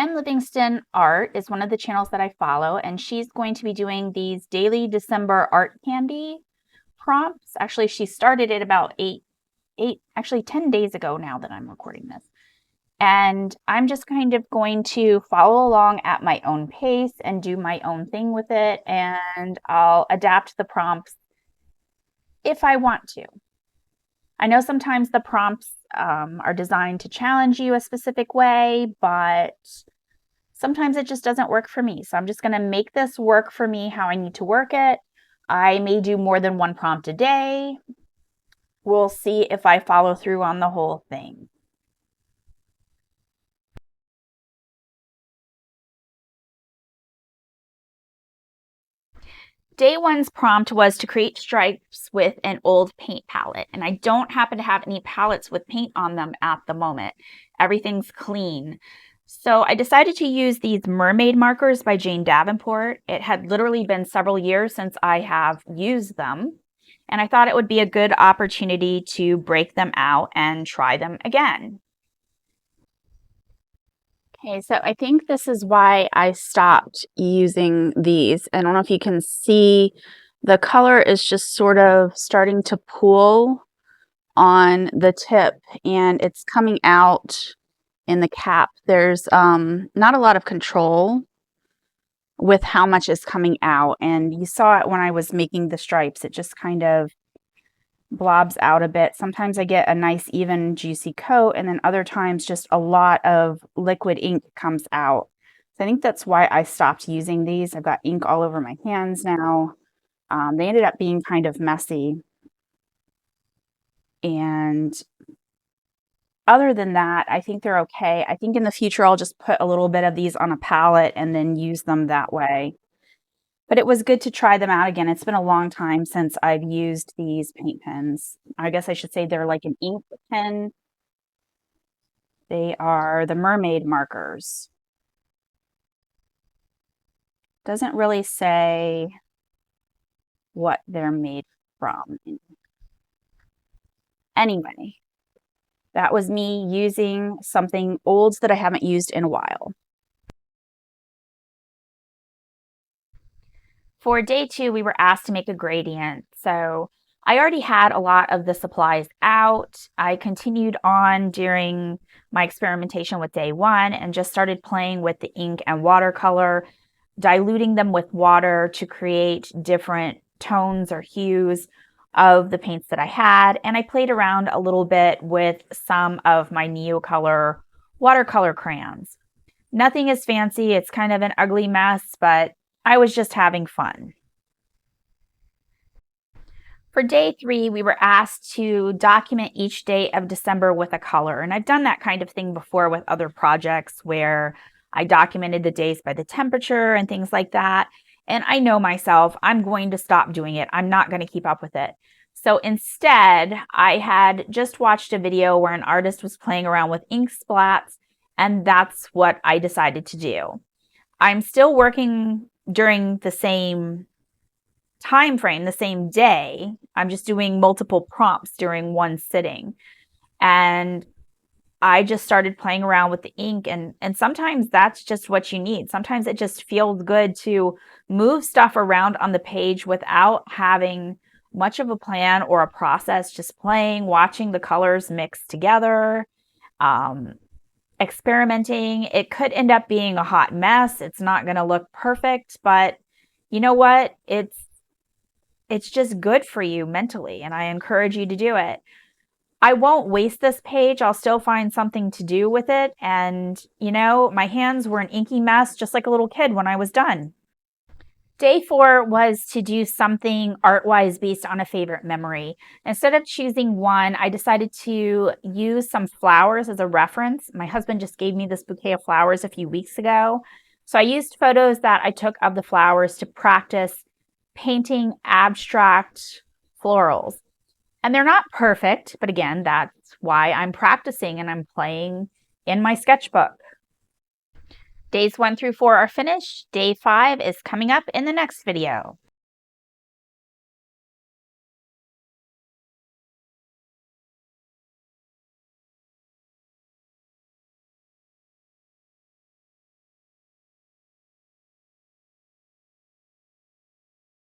Anne Livingston Art is one of the channels that I follow, and she's going to be doing these daily December art candy prompts. Actually, she started it about 10 days ago now that I'm recording this. And I'm just kind of going to follow along at my own pace and do my own thing with it, and I'll adapt the prompts if I want to. I know sometimes the prompts are designed to challenge you a specific way, but sometimes it just doesn't work for me. So I'm just going to make this work for me how I need to work it. I may do more than one prompt a day. We'll see if I follow through on the whole thing. Day one's prompt was to create stripes with an old paint palette, and I don't happen to have any palettes with paint on them at the moment. Everything's clean. So I decided to use these mermaid markers by Jane Davenport. It had literally been several years since I have used them, and I thought it would be a good opportunity to break them out and try them again. Okay, so I think this is why I stopped using these. I don't know if you can see the color is just sort of starting to pool on the tip and it's coming out in the cap. There's not a lot of control with how much is coming out, and you saw it when I was making the stripes. It just kind of blobs out a bit. Sometimes I get a nice even juicy coat, and then other times just a lot of liquid ink comes out. So I think that's why I stopped using these. I've got ink all over my hands now. They ended up being kind of messy. And other than that, I think they're okay. I think in the future I'll just put a little bit of these on a palette and then use them that way. But it was good to try them out again. It's been a long time since I've used these paint pens. I guess I should say they're like an ink pen. They are the mermaid markers. Doesn't really say what they're made from. Anyway, that was me using something old that I haven't used in a while. For day two, we were asked to make a gradient. So I already had a lot of the supplies out. I continued on during my experimentation with day one and just started playing with the ink and watercolor, diluting them with water to create different tones or hues of the paints that I had. And I played around a little bit with some of my Neocolor watercolor crayons. Nothing is fancy. It's kind of an ugly mess, but I was just having fun. For day three, we were asked to document each day of December with a color. And I've done that kind of thing before with other projects where I documented the days by the temperature and things like that. And I know myself, I'm going to stop doing it. I'm not going to keep up with it. So instead, I had just watched a video where an artist was playing around with ink splats, and that's what I decided to do. I'm still working during the same time frame, the same day. I'm just doing multiple prompts during one sitting. And I just started playing around with the ink, and sometimes that's just what you need. Sometimes it just feels good to move stuff around on the page without having much of a plan or a process, just playing, watching the colors mix together, experimenting. It could end up being a hot mess. It's not going to look perfect, but you know what? It's just good for you mentally, and I encourage you to do it. I won't waste this page. I'll still find something to do with it. And, you know, my hands were an inky mess, just like a little kid when I was done. Day four was to do something art-wise based on a favorite memory. Instead of choosing one, I decided to use some flowers as a reference. My husband just gave me this bouquet of flowers a few weeks ago. So I used photos that I took of the flowers to practice painting abstract florals. And they're not perfect, but again, that's why I'm practicing and I'm playing in my sketchbook. Days 1 through 4 are finished. Day 5 is coming up in the next video.